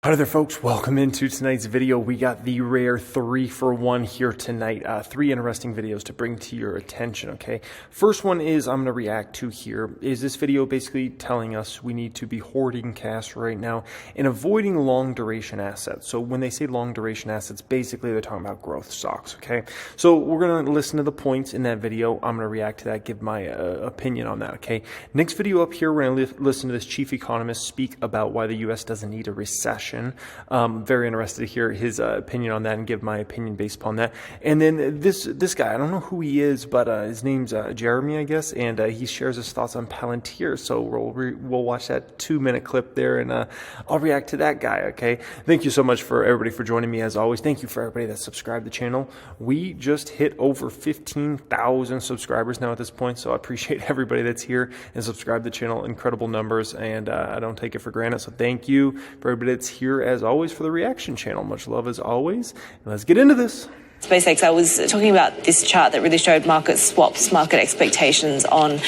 Hi there folks, welcome into tonight's video. We got the rare 3-for-1 here tonight. 3 interesting videos to bring to your attention, okay? First one is I'm going to react to here is this video basically telling us we need to be hoarding cash right now and avoiding long duration assets. So when they say long duration assets, basically they're talking about growth stocks, okay? So we're going to listen to the points in that video. I'm going to react to that, give my opinion on that, okay? Next video up here, we're going to listen to this chief economist speak about why the U.S. doesn't need a recession. Very interested to hear his opinion on that and give my opinion based upon that. And then this guy, I don't know who he is, but his name's Jeremy, I guess, and he shares his thoughts on Palantir. So we'll watch that 2-minute clip there, and I'll react to that guy. Okay, thank you so much for everybody for joining me as always. Thank you for everybody that subscribed to the channel. We just hit over 15,000 subscribers now at this point, so I appreciate everybody that's here and subscribed to the channel. Incredible numbers, and I don't take it for granted. So thank you for everybody that's here as always for the reaction channel. Much love as always. Let's get into this. SpaceX, I was talking about this chart that really showed market swaps, market expectations on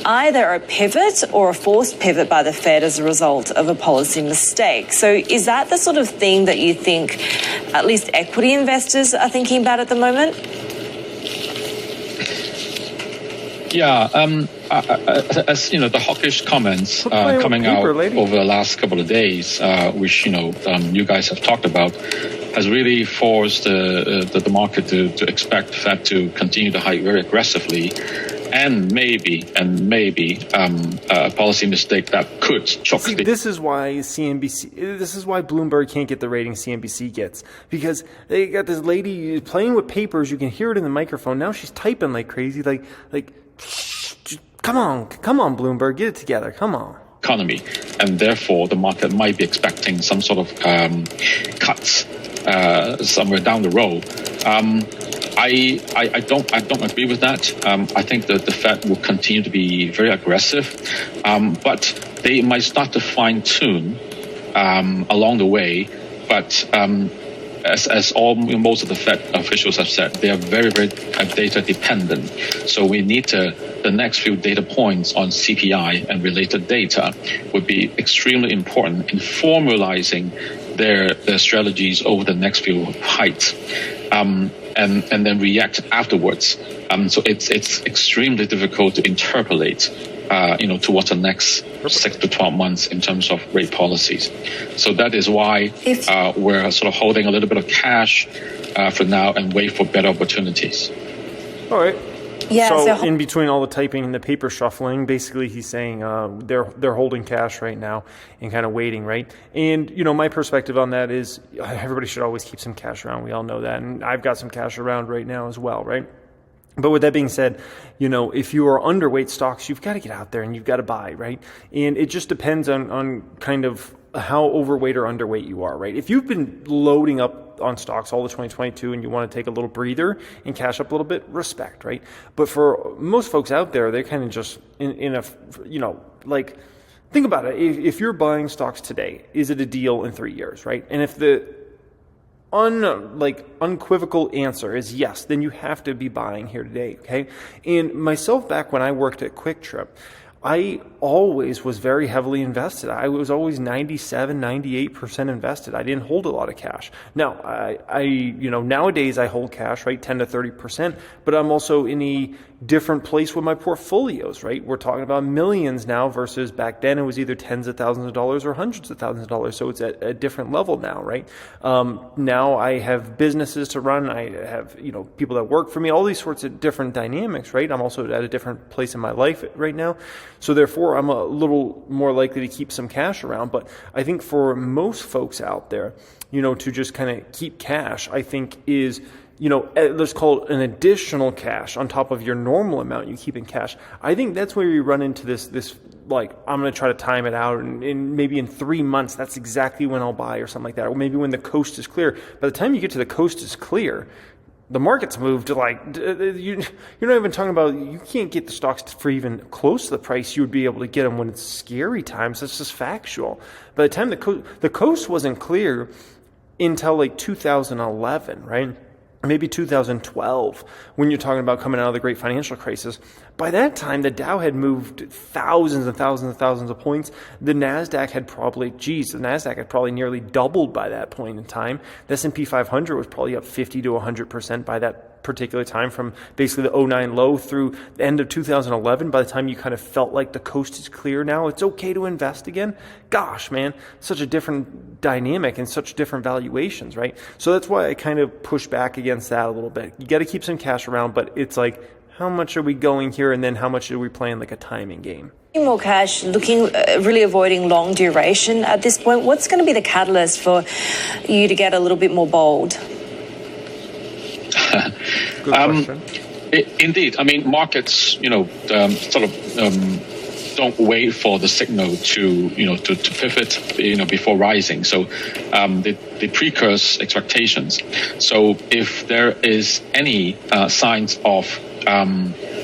either a pivot or a forced pivot by the Fed as a result of a policy mistake. So is that the sort of thing that you think at least equity investors are thinking about at the moment? Yeah, as you know, the hawkish comments coming out over the last couple of days, which you guys have talked about, has really forced the market to expect the Fed to continue to hike very aggressively, and maybe a policy mistake that could choke. See, this is why Bloomberg can't get the rating CNBC gets, because they got this lady playing with papers. You can hear it in the microphone. Now she's typing like crazy, like. Come on, Bloomberg, get it together. Come on. Economy, and therefore the market might be expecting some sort of cuts somewhere down the road. I don't agree with that. I think that the Fed will continue to be very aggressive, but they might start to fine tune along the way. But as most of the Fed officials have said, they are very, very data dependent. So we need the next few data points on CPI and related data would be extremely important in formalizing their strategies over the next few hikes, and then react afterwards. So it's extremely difficult to interpolate towards the next 6 to 12 months in terms of rate policies. So that is why we're sort of holding a little bit of cash for now and wait for better opportunities. All right. Yeah, so in between all the typing and the paper shuffling, basically he's saying they're holding cash right now and kind of waiting, right? And my perspective on that is everybody should always keep some cash around. We all know that, and I've got some cash around right now as well, right? But with that being said, if you are underweight stocks, you've got to get out there and you've got to buy, right? And it just depends on kind of how overweight or underweight you are, right? If you've been loading up on stocks all of 2022 and you want to take a little breather and cash up a little bit, respect, right? But for most folks out there, they're kind of just in a, think about it. If you're buying stocks today, is it a deal in 3 years, right? And if the unequivocal answer is yes, then you have to be buying here today, okay? And myself, back when I worked at Quick Trip, I always was very heavily invested. I was always 97, 98% invested. I didn't hold a lot of cash. Now, nowadays I hold cash, right, 10 to 30%, but I'm also in a different place with my portfolios, right? We're talking about millions now versus back then it was either tens of thousands of dollars or hundreds of thousands of dollars. So it's at a different level now, right? Now I have businesses to run. I have, people that work for me, all these sorts of different dynamics, right? I'm also at a different place in my life right now. So therefore, I'm a little more likely to keep some cash around. But I think for most folks out there, to just kind of keep cash, I think is, let's call it an additional cash on top of your normal amount you keep in cash. I think that's where you run into this I'm going to try to time it out, and maybe in 3 months, that's exactly when I'll buy or something like that. Or maybe when the coast is clear. By the time you get to the coast is clear, the market's moved to you're not even talking about, you can't get the stocks for even close to the price you would be able to get them when it's scary times. That's just factual. By the time the coast wasn't clear until 2011, right? maybe 2012, when you're talking about coming out of the great financial crisis. By that time, the Dow had moved thousands and thousands and thousands of points. The NASDAQ had probably nearly doubled by that point in time. The S&P 500 was probably up 50 to 100% by that particular time, from basically the '09 low through the end of 2011. By the time you kind of felt like the coast is clear now, it's okay to invest again. Gosh, man, such a different dynamic and such different valuations, right? So that's why I kind of push back against that a little bit. You got to keep some cash around, but it's like, how much are we going here, and then how much are we playing like a timing game? More cash, really avoiding long duration at this point. What's going to be the catalyst for you to get a little bit more bold? Good question. Indeed. I mean, markets, sort of don't wait for the signal to pivot, before rising. So they precurse expectations. So if there is any signs of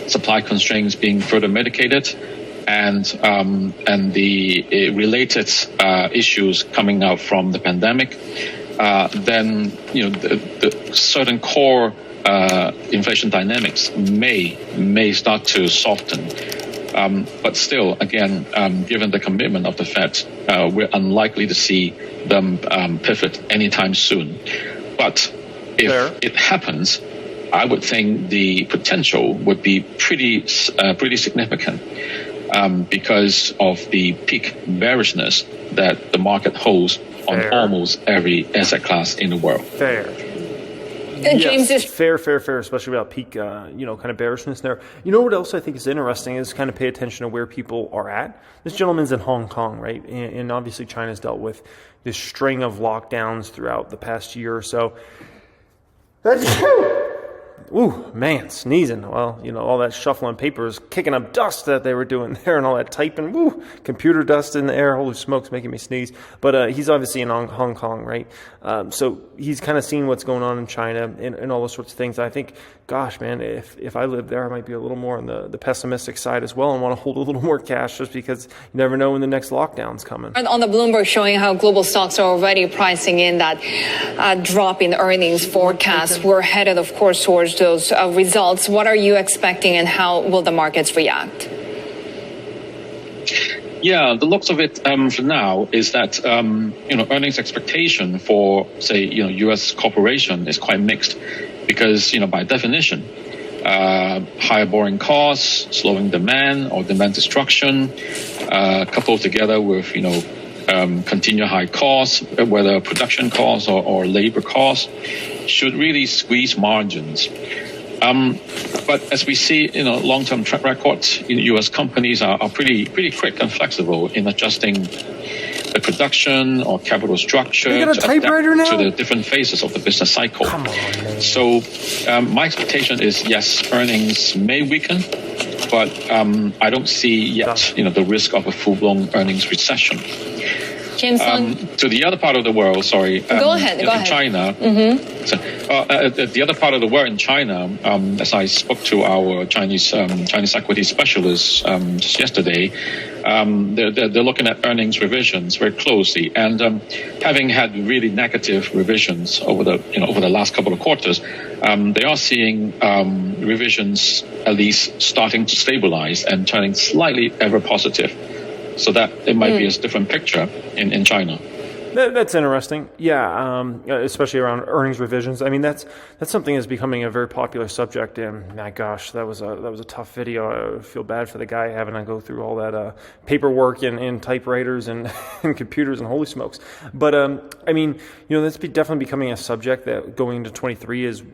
supply constraints being further mitigated, and the related issues coming out from the pandemic, then the certain core inflation dynamics may start to soften. But still, again, given the commitment of the Fed, we're unlikely to see them pivot anytime soon. But if it happens, I would think the potential would be pretty significant, because of the peak bearishness that the market holds on almost every asset class in the world. Fair. James, yes, fair, especially about peak, kind of bearishness there. You know what else I think is interesting is kind of pay attention to where people are at. This gentleman's in Hong Kong, right? And obviously China's dealt with this string of lockdowns throughout the past year or so. Ooh, man, sneezing. Well, all that shuffling paper is kicking up dust that they were doing there, and all that typing. Woo, computer dust in the air. Holy smokes, making me sneeze. But he's obviously in Hong Kong, right? So he's kind of seeing what's going on in China and all those sorts of things. I think, gosh, man, if I lived there, I might be a little more on the pessimistic side as well, and want to hold a little more cash, just because you never know when the next lockdown's coming. On the Bloomberg showing how global stocks are already pricing in that drop in earnings forecast. We're headed, of course, towards those results. What are you expecting, and how will the markets react? Yeah, the looks of it for now is that earnings expectation for, say, U.S. corporation is quite mixed, because by definition, higher borrowing costs, slowing demand or demand destruction, coupled together with continued high costs, whether production costs or labor costs, should really squeeze margins. But as we see, long-term track records, U.S. companies are pretty quick and flexible in adjusting the production or capital structure to adapt to the different phases of the business cycle. Come on, man. So my expectation is, yes, earnings may weaken, but I don't see yet the risk of a full-blown earnings recession. James, to the other part of the world, sorry. Go ahead. China. Mm-hmm. So, the other part of the world in China, as I spoke to our Chinese equity specialists just yesterday, they're looking at earnings revisions very closely, and having had really negative revisions over the last couple of quarters, they are seeing revisions at least starting to stabilize and turning slightly ever positive. So that it might be a different picture in China. That's interesting. Yeah, especially around earnings revisions. I mean, that's something that's becoming a very popular subject. And my gosh, that was a tough video. I feel bad for the guy having to go through all that paperwork and typewriters and, and computers and holy smokes. But I mean, that's definitely becoming a subject that going into 23 is: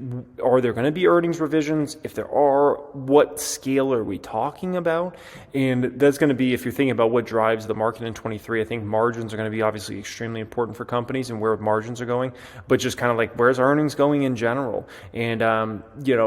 are there going to be earnings revisions? If there are, what scale are we talking about? And that's going to be, if you're thinking about what drives the market in 23, I think margins are going to be obviously extremely important for companies and where margins are going, but just kind of like, where's earnings going in general? And,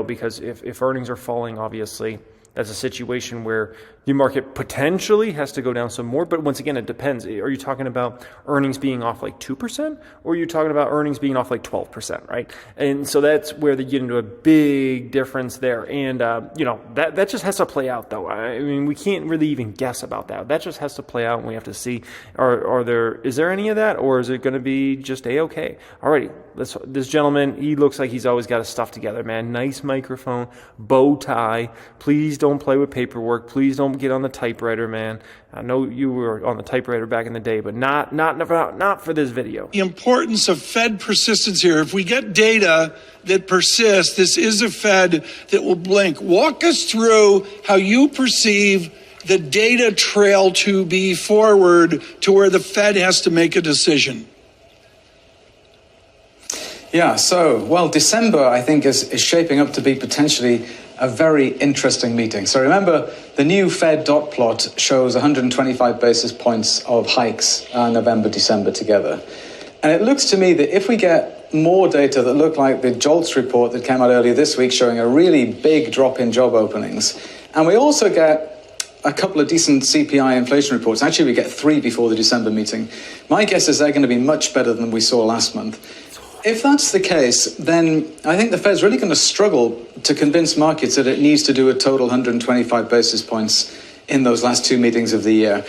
because if earnings are falling, obviously, that's a situation where The market potentially has to go down some more, but once again, it depends. Are you talking about earnings being off like 2%, or are you talking about earnings being off like 12%, right? And so that's where they get into a big difference there. And, that just has to play out, though. I mean, we can't really even guess about that. That just has to play out, and we have to see, is there any of that, or is it going to be just A-okay? Alrighty, this gentleman, he looks like he's always got his stuff together, man. Nice microphone, bow tie. Please don't play with paperwork. Please don't get on the typewriter, man. I know you were on the typewriter back in the day, but not for this video. The importance of Fed persistence here. If we get data that persists, this is a Fed that will blink. Walk us through how you perceive the data trail to be forward to where the Fed has to make a decision. Yeah, December, I think, is shaping up to be potentially a very interesting meeting. So remember, the new Fed dot plot shows 125 basis points of hikes November, December together. And it looks to me that if we get more data that look like the JOLTS report that came out earlier this week showing a really big drop in job openings, and we also get a couple of decent CPI inflation reports. Actually, we get 3 before the December meeting. My guess is they're going to be much better than we saw last month. If that's the case, then I think the Fed's really going to struggle to convince markets that it needs to do a total 125 basis points in those last 2 meetings of the year.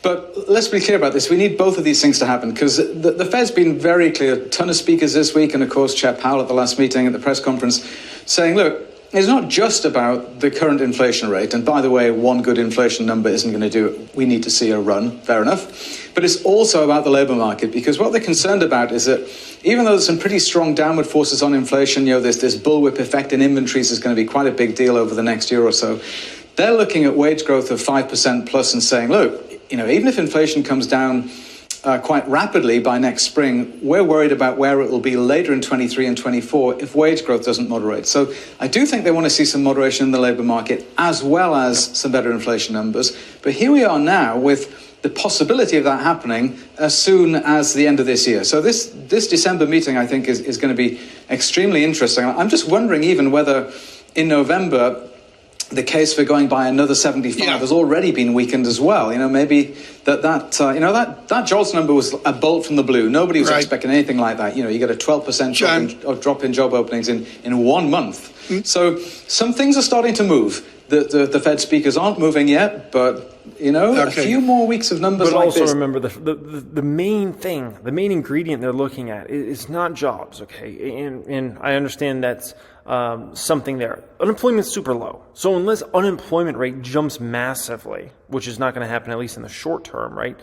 But let's be clear about this. We need both of these things to happen because the Fed's been very clear. A ton of speakers this week, and of course, Chair Powell at the last meeting at the press conference saying, look, it's not just about the current inflation rate. And by the way, one good inflation number isn't going to do it. We need to see a run, fair enough. But it's also about the labor market, because what they're concerned about is that even though there's some pretty strong downward forces on inflation, there's this bullwhip effect in inventories is going to be quite a big deal over the next year or so. They're looking at wage growth of 5% plus and saying, look, even if inflation comes down quite rapidly by next spring, we're worried about where it will be later in 23 and 24 if wage growth doesn't moderate. So I do think they want to see some moderation in the labour market as well as some better inflation numbers. But here we are now with the possibility of that happening as soon as the end of this year. So this December meeting, I think, is going to be extremely interesting. I'm just wondering even whether in November the case for going by another 75 has already been weakened as well. Maybe that JOLTS number was a bolt from the blue. Nobody was expecting anything like that. You get a 12% drop in job openings in 1 month. So some things are starting to move. The Fed speakers aren't moving yet, but a few more weeks of numbers like this. But also remember the main thing, the main ingredient they're looking at is not jobs, okay? And I understand that's something there. Unemployment's super low. So unless unemployment rate jumps massively, which is not going to happen at least in the short term, right?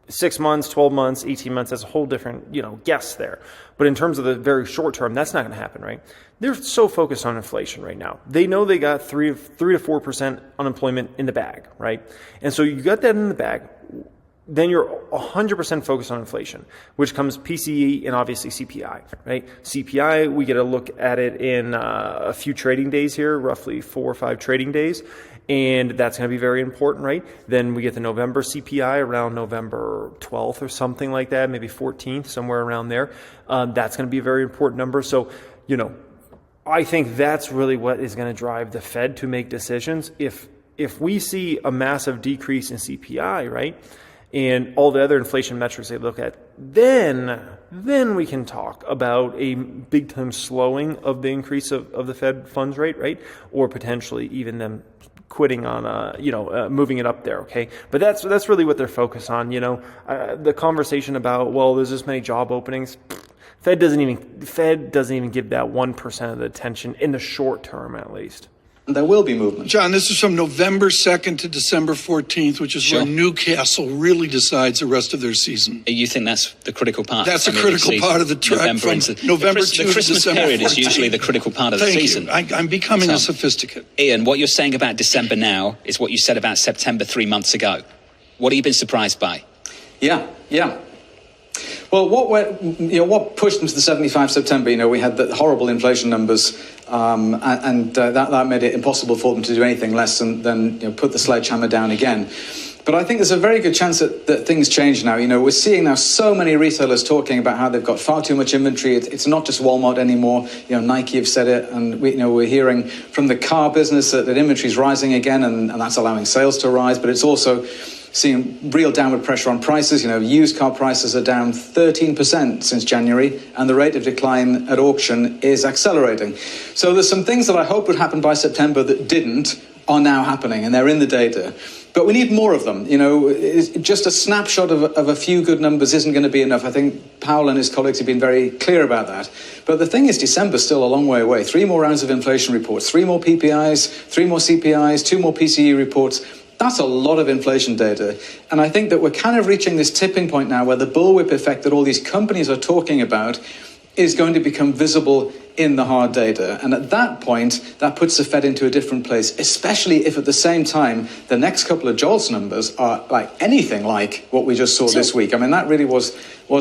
6 months, 12 months, 18 months, that's a whole different, guess there. But in terms of the very short term, that's not going to happen, right? They're so focused on inflation right now. They know they got 3 to 4% unemployment in the bag, right? And so you got that in the bag. Then you're 100% focused on inflation, which comes PCE and obviously CPI, right? CPI, we get a look at it in a few trading days here, roughly 4 or 5 trading days. And that's going to be very important, right? Then we get the November CPI around November 12th or something like that, maybe 14th, somewhere around there. That's going to be a very important number. So, I think that's really what is going to drive the Fed to make decisions. If we see a massive decrease in CPI, right, and all the other inflation metrics they look at, then we can talk about a big-time slowing of the increase of the Fed funds rate, right, or potentially even them quitting on, moving it up there, okay? But that's really what they're focused on, the conversation about, well, there's this many job openings. Fed doesn't even give that 1% of the attention in the short term, at least. There will be movement. John, this is from November 2nd to December 14th, which is when Newcastle really decides the rest of their season. You think that's the critical part? That's a critical part of the track from November 2 to December 14th. The Christmas period is usually the critical part of the season. I'm becoming a sophisticate. Ian, what you're saying about December now is what you said about September 3 months ago. What have you been surprised by? Yeah. Well, what pushed them to the 75 September? We had the horrible inflation numbers, that made it impossible for them to do anything less than put the sledgehammer down again. But I think there's a very good chance that things change now. We're seeing now so many retailers talking about how they've got far too much inventory. It's not just Walmart anymore. Nike have said it, and we're hearing from the car business that inventory is rising again, and that's allowing sales to rise. But it's also seeing real downward pressure on prices. Used car prices are down 13% since January, and the rate of decline at auction is accelerating. So there's some things that I hope would happen by September that didn't are now happening, and they're in the data. But we need more of them. Just a snapshot of a few good numbers isn't going to be enough. I think Powell and his colleagues have been very clear about that. But the thing is, December's still a long way away. 3 more rounds of inflation reports, 3 more PPIs, 3 more CPIs, 2 more PCE reports. That's a lot of inflation data. And I think that we're kind of reaching this tipping point now where the bullwhip effect that all these companies are talking about is going to become visible in the hard data. And at that point, that puts the Fed into a different place, especially if at the same time, the next couple of JOLTS numbers are anything like what we just saw this week. I mean, that really was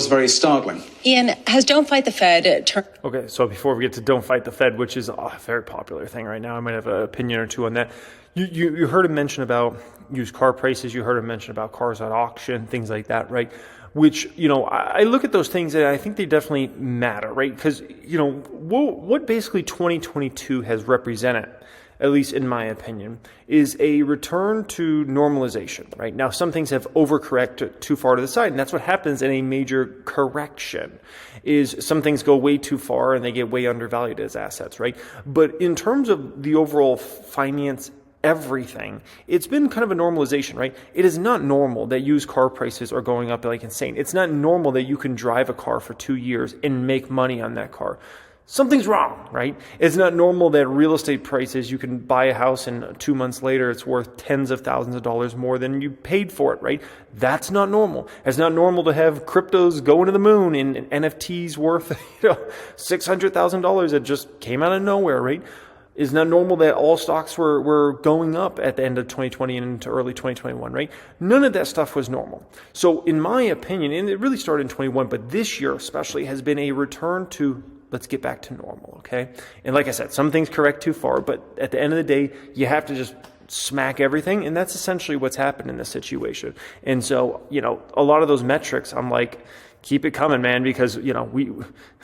very startling. Ian, has Don't Fight the Fed turned... Okay, so before we get to Don't Fight the Fed, which is a very popular thing right now, I might have an opinion or two on that. You heard him mention about used car prices. You heard him mention about cars at auction, things like that, right? Which, I look at those things and I think they definitely matter, right? Because, what basically 2022 has represented, at least in my opinion, is a return to normalization, right? Now, some things have overcorrected too far to the side, and that's what happens in a major correction, is some things go way too far and they get way undervalued as assets, right? But in terms of the overall finance everything, it's been kind of a normalization, right? It is not normal that used car prices are going up like insane. It's not normal that you can drive a car for 2 years and make money on that car. Something's wrong, right? It's not normal that real estate prices, you can buy a house and 2 months later it's worth tens of thousands of dollars more than you paid for it, right? That's not normal. It's not normal to have cryptos going to the moon and NFTs worth $600,000 that just came out of nowhere, right? It's not normal that all stocks were going up at the end of 2020 and into early 2021, right? None of that stuff was normal. So in my opinion, and it really started in 21, but this year especially has been a return to let's get back to normal, okay? And like I said, some things correct too far, but at the end of the day, you have to just smack everything, and that's essentially what's happened in this situation. And so, a lot of those metrics, I'm like, keep it coming, man, because, we,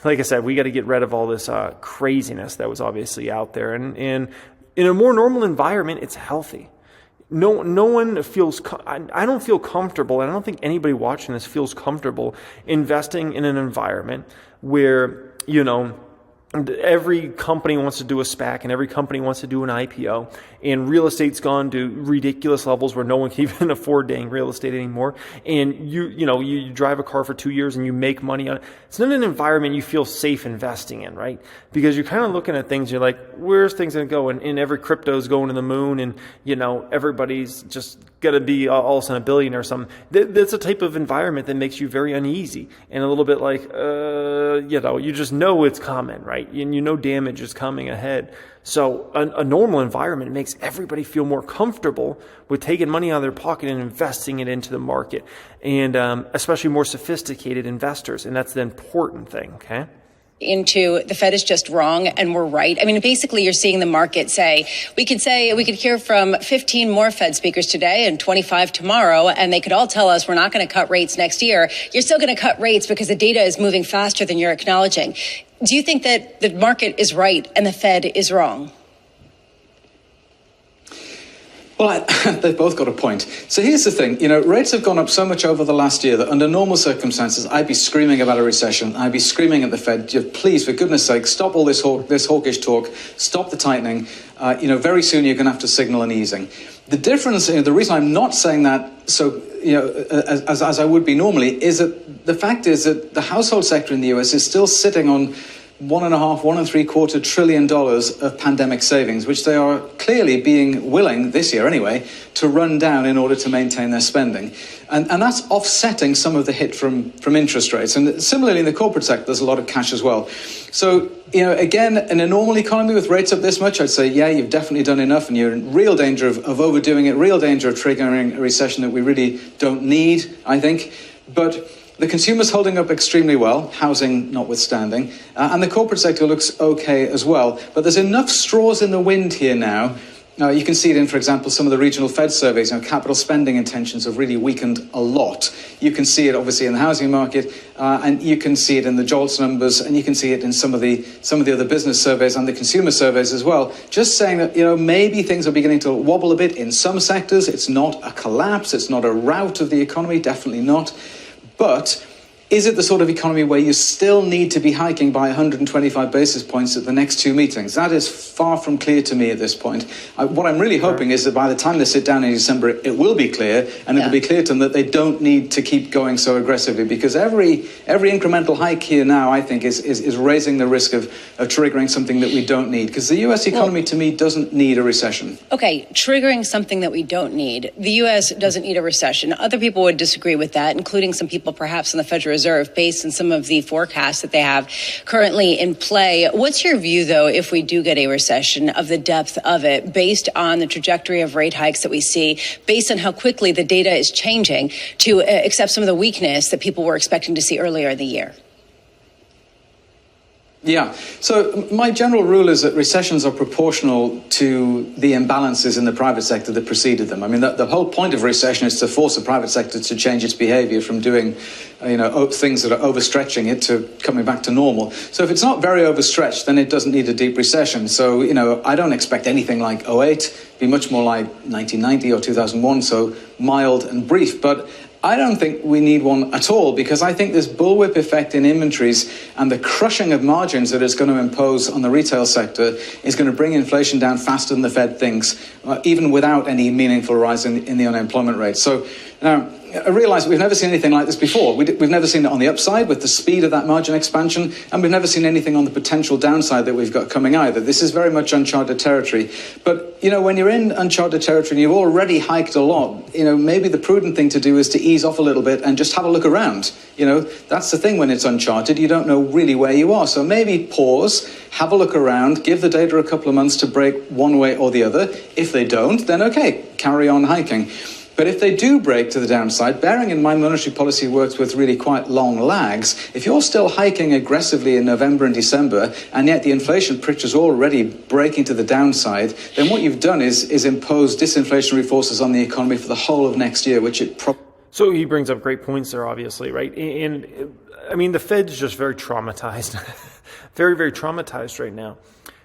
like I said, we got to get rid of all this craziness that was obviously out there. And in a more normal environment, it's healthy. No one feels, I don't feel comfortable, and I don't think anybody watching this feels comfortable investing in an environment where, every company wants to do a SPAC and every company wants to do an IPO, and real estate's gone to ridiculous levels where no one can even afford dang real estate anymore. And you drive a car for 2 years and you make money on it. It's not an environment you feel safe investing in, right? Because you're kind of looking at things, you're like, where's things going to go? And every crypto's going to the moon, and everybody's just going to be all of a sudden a billionaire or something. That's a type of environment that makes you very uneasy and a little bit like, you just know it's coming, right? And damage is coming ahead. So a normal environment makes everybody feel more comfortable with taking money out of their pocket and investing it into the market, and especially more sophisticated investors. And that's the important thing, okay? Into the Fed is just wrong and we're right. I mean, basically you're seeing the market we could hear from 15 more Fed speakers today and 25 tomorrow, and they could all tell us we're not going to cut rates next year. You're still going to cut rates because the data is moving faster than you're acknowledging. Do you think that the market is right and the Fed is wrong? Well, they've both got a point. So here's the thing. Rates have gone up so much over the last year that under normal circumstances, I'd be screaming about a recession. I'd be screaming at the Fed, please, for goodness sake, stop all this hawkish talk, stop the tightening. Very soon you're going to have to signal an easing. The difference, the reason I'm not saying that as I would be normally, is that the fact is that the household sector in the US is still sitting on $1.75 trillion of pandemic savings, which they are clearly being willing, this year anyway, to run down in order to maintain their spending. And that's offsetting some of the hit from interest rates. And similarly, in the corporate sector, there's a lot of cash as well. So, again, in a normal economy with rates up this much, I'd say, yeah, you've definitely done enough, and you're in real danger of overdoing it, real danger of triggering a recession that we really don't need, I think. But The consumer's holding up extremely well, housing notwithstanding, and the corporate sector looks okay as well. But there's enough straws in the wind here now. You can see it in, for example, some of the regional Fed surveys. Capital spending intentions have really weakened a lot. You can see it, obviously, in the housing market, and you can see it in the JOLTS numbers, and you can see it in some of the other business surveys and the consumer surveys as well. Just saying that, maybe things are beginning to wobble a bit in some sectors. It's not a collapse. It's not a rout of the economy. Definitely not. But is it the sort of economy where you still need to be hiking by 125 basis points at the next two meetings? That is far from clear to me at this point. What I'm really hoping is that by the time they sit down in December, it will be clear, and it will be clear to them that they don't need to keep going so aggressively, because every incremental hike here now, I think, is raising the risk of triggering something that we don't need, because the U.S. economy, to me, doesn't need a recession. Okay, triggering something that we don't need. The U.S. doesn't need a recession. Other people would disagree with that, including some people perhaps in the Federal Reserve, based on some of the forecasts that they have currently in play. What's your view, though, if we do get a recession, of the depth of it, based on the trajectory of rate hikes that we see, based on how quickly the data is changing to accept some of the weakness that people were expecting to see earlier in the year? Yeah. So my general rule is that recessions are proportional to the imbalances in the private sector that preceded them. I mean, the whole point of recession is to force the private sector to change its behavior from doing, things that are overstretching it to coming back to normal. So if it's not very overstretched, then it doesn't need a deep recession. So, I don't expect anything like 08, be much more like 1990 or 2001, so mild and brief. But I don't think we need one at all, because I think this bullwhip effect in inventories and the crushing of margins that it's going to impose on the retail sector is going to bring inflation down faster than the Fed thinks, even without any meaningful rise in the unemployment rate. So now, I realise we've never seen anything like this before. We've never seen it on the upside with the speed of that margin expansion, and we've never seen anything on the potential downside that we've got coming either. This is very much uncharted territory. But, when you're in uncharted territory and you've already hiked a lot, maybe the prudent thing to do is to ease off a little bit and just have a look around. That's the thing when it's uncharted. You don't know really where you are. So maybe pause, have a look around, give the data a couple of months to break one way or the other. If they don't, then okay, carry on hiking. But if they do break to the downside, bearing in mind monetary policy works with really quite long lags, if you're still hiking aggressively in November and December, and yet the inflation picture is already breaking to the downside, then what you've done is impose disinflationary forces on the economy for the whole of next year, which it probably... So he brings up great points there, obviously, right? And I mean, the Fed's just very traumatized, very, very traumatized right now.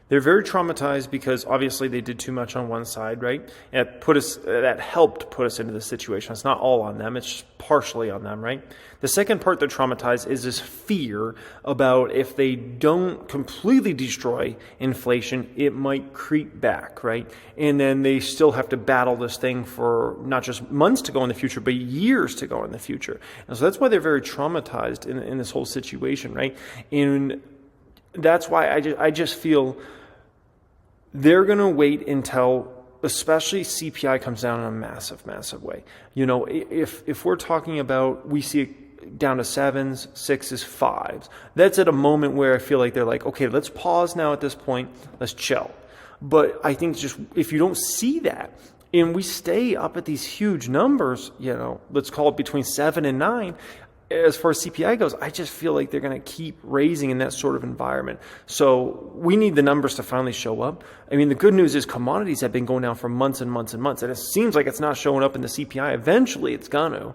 They're very traumatized because obviously they did too much on one side, right? That helped put us into this situation. It's not all on them. It's just partially on them, right? The second part they're traumatized is this fear about if they don't completely destroy inflation, it might creep back, right? And then they still have to battle this thing for not just months to go in the future, but years to go in the future. And so that's why they're very traumatized in this whole situation, right? And that's why I just feel they're going to wait until especially CPI comes down in a massive, massive way. If we're talking about, we see it down to 7s, 6s, 5s, that's at a moment where I feel like they're like, okay, let's pause now at this point, let's chill. But I think just if you don't see that, and we stay up at these huge numbers, let's call it between 7 and 9, as far as CPI goes, I just feel like they're going to keep raising in that sort of environment. So we need the numbers to finally show up. I mean, the good news is commodities have been going down for months and months and months, and it seems like it's not showing up in the CPI. Eventually, it's going to.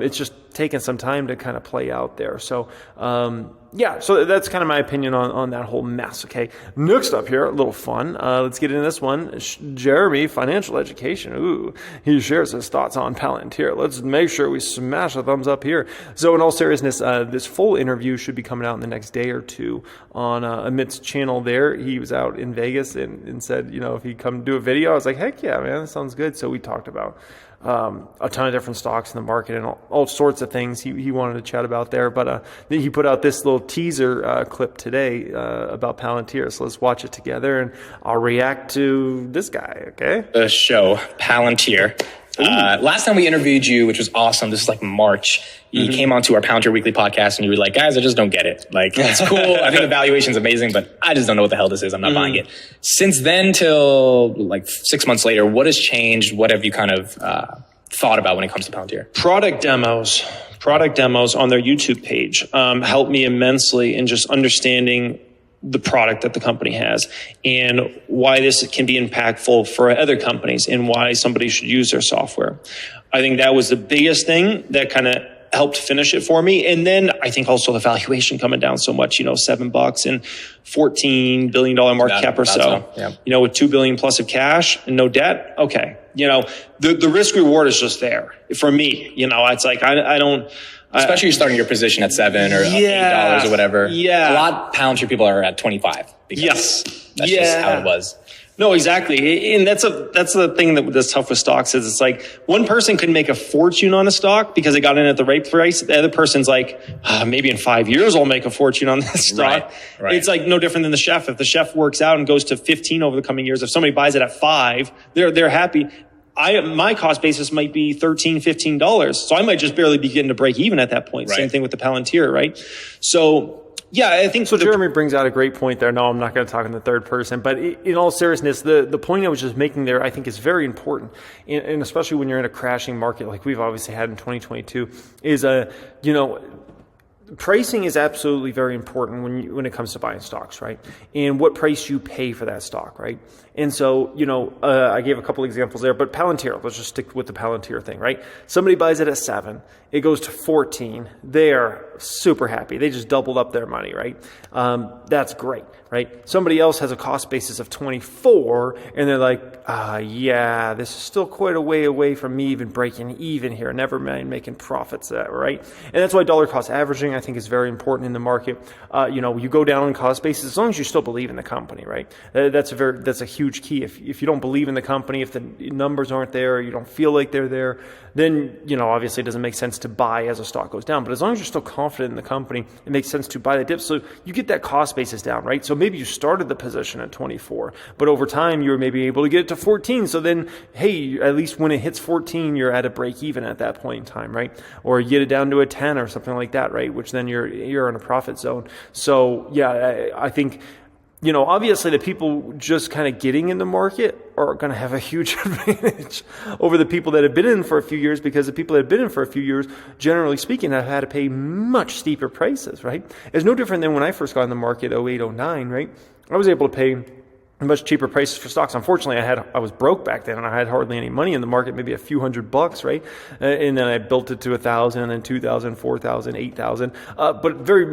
It's just taking some time to kind of play out there. So, so that's kind of my opinion on that whole mess, okay? Next up here, a little fun. Let's get into this one. Jeremy, financial education. Ooh, he shares his thoughts on Palantir. Let's make sure we smash a thumbs up here. So in all seriousness, this full interview should be coming out in the next day or two on Amit's channel there. He was out in Vegas and said, if he'd come do a video, I was like, heck yeah, man, that sounds good. So we talked about a ton of different stocks in the market and all sorts of things he wanted to chat about there. But he put out this little teaser clip today about Palantir. So let's watch it together and I'll react to this guy, okay? The show, Palantir. Last time we interviewed you, which was awesome, this is like March, you came onto our Palantir Weekly podcast and you were like, guys, I just don't get it. Like, it's cool. I think the valuation's amazing, but I just don't know what the hell this is. I'm not buying it. Since then till like 6 months later, what has changed? What have you kind of thought about when it comes to Palantir? Product demos on their YouTube page help me immensely in just understanding the product that the company has and why this can be impactful for other companies and why somebody should use their software. I think that was the biggest thing that kind of helped finish it for me. And then I think also the valuation coming down so much, $7 and $14 billion market cap or so, yeah. With $2 billion plus of cash and no debt. Okay. The risk reward is just there for me. It's like, I don't, especially you're starting your position at $7 or $8 or whatever. Yeah. A lot of Palantir people are at 25 because that's just how it was. No, exactly. And that's the thing that's tough with stocks is it's like one person could make a fortune on a stock because they got in at the right price. The other person's like, maybe in 5 years I'll make a fortune on this stock. Right. It's like no different than the chef. If the chef works out and goes to 15 over the coming years, if somebody buys it at 5, they're happy. My cost basis might be $13, $15. So I might just barely be getting to break even at that point. Right. Same thing with the Palantir, right? So yeah, I think so. Jeremy brings out a great point there. No, I'm not going to talk in the third person, but in all seriousness, the point I was just making there, I think is very important. And especially when you're in a crashing market like we've obviously had in 2022 is, pricing is absolutely very important when it comes to buying stocks, right? And what price you pay for that stock, right? And so, I gave a couple examples there, but Palantir, let's just stick with the Palantir thing, right? Somebody buys it at 7, it goes to 14. They're super happy. They just doubled up their money, right? That's great, right? Somebody else has a cost basis of 24 and they're like, this is still quite a way away from me even breaking even here. Never mind making profits, right? And that's why dollar cost averaging, I think, is very important in the market. You go down on cost basis as long as you still believe in the company, right? That's a huge key. If you don't believe in the company, if the numbers aren't there, or you don't feel like they're there, then obviously it doesn't make sense to buy as a stock goes down. But as long as you're still confident in the company, it makes sense to buy the dip. So you get that cost basis down, right? So maybe you started the position at 24, but over time you were maybe able to get it to 14. So then, hey, at least when it hits 14, you're at a break even at that point in time, right? Or you get it down to a 10 or something like that, right? Which then you're in a profit zone. So yeah, I think, obviously the people just kind of getting in the market are going to have a huge advantage over the people that have been in for a few years, because the people that have been in for a few years, generally speaking, have had to pay much steeper prices, right? It's no different than when I first got in the market, 08, 09, right? I was able to pay much cheaper prices for stocks. Unfortunately, I was broke back then and I had hardly any money in the market, maybe a few $100, right? And then I built it to 1,000 and then 2,000, 4,000, 8,000, but very,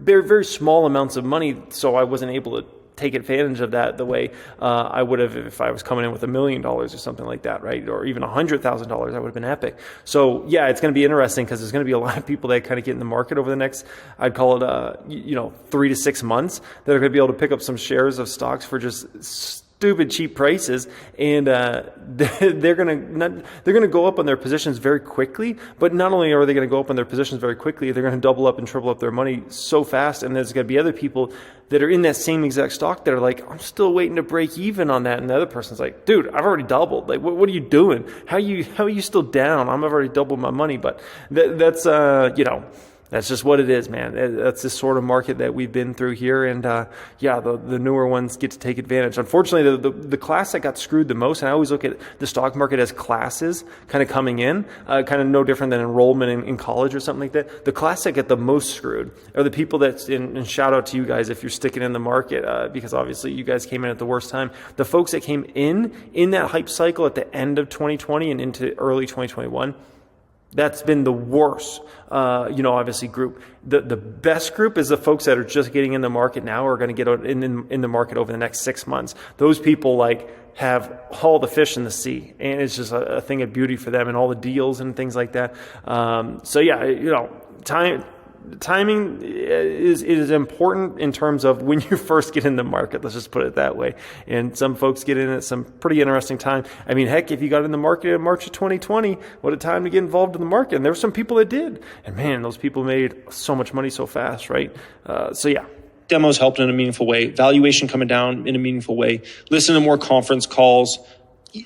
very, very small amounts of money. So I wasn't able to take advantage of that the way I would have if I was coming in with $1 million or something like that, right? Or even $100,000, that would have been epic. So yeah, it's going to be interesting because there's going to be a lot of people that kind of get in the market over the next, I'd call it, 3 to 6 months, that are going to be able to pick up some shares of stocks for just stupid cheap prices, and they're gonna go up on their positions very quickly. But not only are they going to go up on their positions very quickly, they're going to double up and triple up their money so fast. And there's going to be other people that are in that same exact stock that are like, I'm still waiting to break even on that, and the other person's like, dude, I've already doubled. Like, what are you doing? How are you still down? I've already doubled my money. But that's that's just what it is, man. That's the sort of market that we've been through here. And the newer ones get to take advantage. Unfortunately, the class that got screwed the most, and I always look at the stock market as classes kind of coming in, kind of no different than enrollment in college or something like that. The class that get the most screwed are the people and shout out to you guys if you're sticking in the market, because obviously you guys came in at the worst time. The folks that came in that hype cycle at the end of 2020 and into early 2021, that's been the worst, obviously group. The best group is the folks that are just getting in the market now, or are going to get in the market over the next 6 months. Those people have all the fish in the sea, and it's just a thing of beauty for them, and all the deals and things like that. Timing is important in terms of when you first get in the market. Let's just put it that way. And some folks get in at some pretty interesting time. I mean, heck, if you got in the market in March of 2020, what a time to get involved in the market. And there were some people that did. And man, those people made so much money so fast, right? Demos helped in a meaningful way. Valuation coming down in a meaningful way. Listen to more conference calls.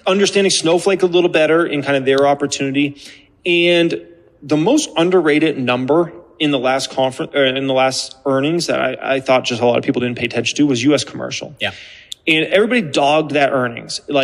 Understanding Snowflake a little better in kind of their opportunity. And the most underrated number in the last earnings that I thought just a lot of people didn't pay attention to was U.S. commercial. Yeah. And everybody dogged that earnings. If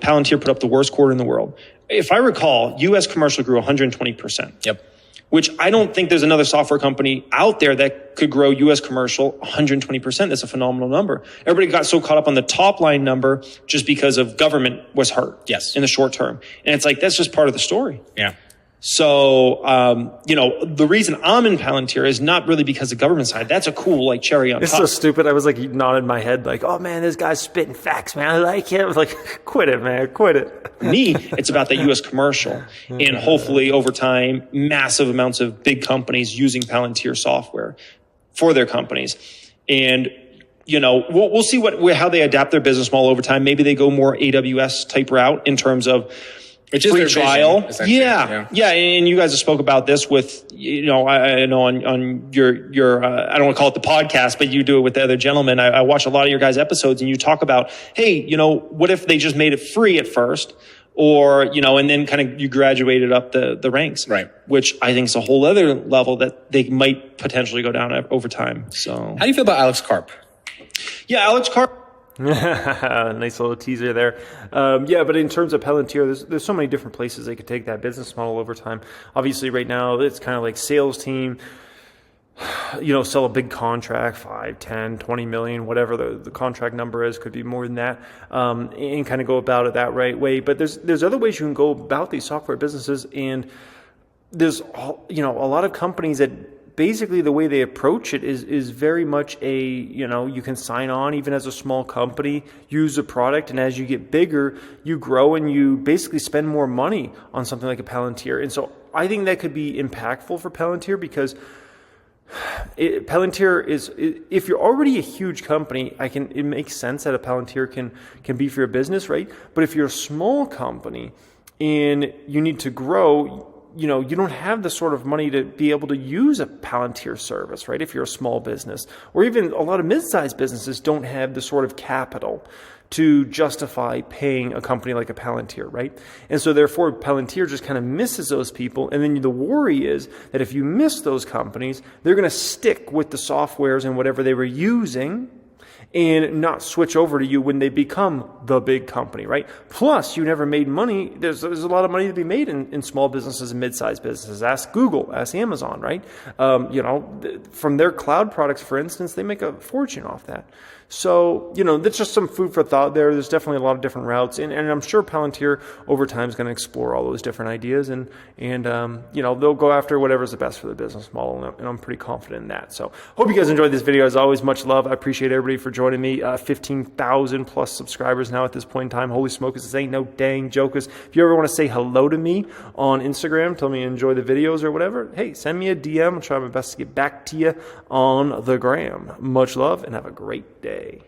Palantir put up the worst quarter in the world, if I recall, U.S. commercial grew 120%. Yep. Which I don't think there's another software company out there that could grow U.S. commercial 120%. That's a phenomenal number. Everybody got so caught up on the top line number just because of government was hurt. Yes. In the short term. And it's like, that's just part of the story. Yeah. So, the reason I'm in Palantir is not really because of the government side. That's a cool, like, cherry on top. It's so stupid. I was like nodding my head like, oh man, this guy's spitting facts, man. I like him. I was like, quit it, man. Quit it. Me, it's about the U.S. commercial. And hopefully over time, massive amounts of big companies using Palantir software for their companies. And, we'll see how they adapt their business model over time. Maybe they go more AWS type route in terms of which is free their trial. Vision, Yeah. And you guys have spoke about this with, I know on your I don't want to call it the podcast, but you do it with the other gentleman. I watch a lot of your guys' episodes and you talk about, hey, what if they just made it free at first? Or, and then kind of you graduated up the ranks. Right. Which I think is a whole other level that they might potentially go down over time. So how do you feel about Alex Karp? Yeah, Alex Karp. Nice little teaser there. But in terms of Palantir, there's so many different places they could take that business model over time. Obviously, right now, it's kind of like sales team, sell a big contract, 5, 10, 20 million, whatever the contract number is, could be more than that, and kind of go about it that right way. But there's other ways you can go about these software businesses, and there's, a lot of companies that basically the way they approach it is very much you can sign on even as a small company, use the product, and as you get bigger, you grow and you basically spend more money on something like a Palantir. And so I think that could be impactful for Palantir because Palantir is, if you're already a huge company, it makes sense that a Palantir can be for your business, right? But if you're a small company and you need to grow, you don't have the sort of money to be able to use a Palantir service, right? If you're a small business, or even a lot of mid-sized businesses don't have the sort of capital to justify paying a company like a Palantir, right? And so therefore, Palantir just kind of misses those people. And then the worry is that if you miss those companies, they're going to stick with the softwares and whatever they were using and not switch over to you when they become the big company, right? Plus, you never made money. There's a lot of money to be made in small businesses and mid-sized businesses. Ask Google, ask Amazon, right? From their cloud products, for instance, they make a fortune off that. So, that's just some food for thought there. There's definitely a lot of different routes. And I'm sure Palantir over time is going to explore all those different ideas and they'll go after whatever's the best for the business model. And I'm pretty confident in that. So hope you guys enjoyed this video. As always, much love. I appreciate everybody for joining me. 15,000 plus subscribers now at this point in time. Holy smokers, this ain't no dang jokers. If you ever want to say hello to me on Instagram, tell me you enjoy the videos or whatever, hey, send me a DM. I'll try my best to get back to you on the gram. Much love and have a great day.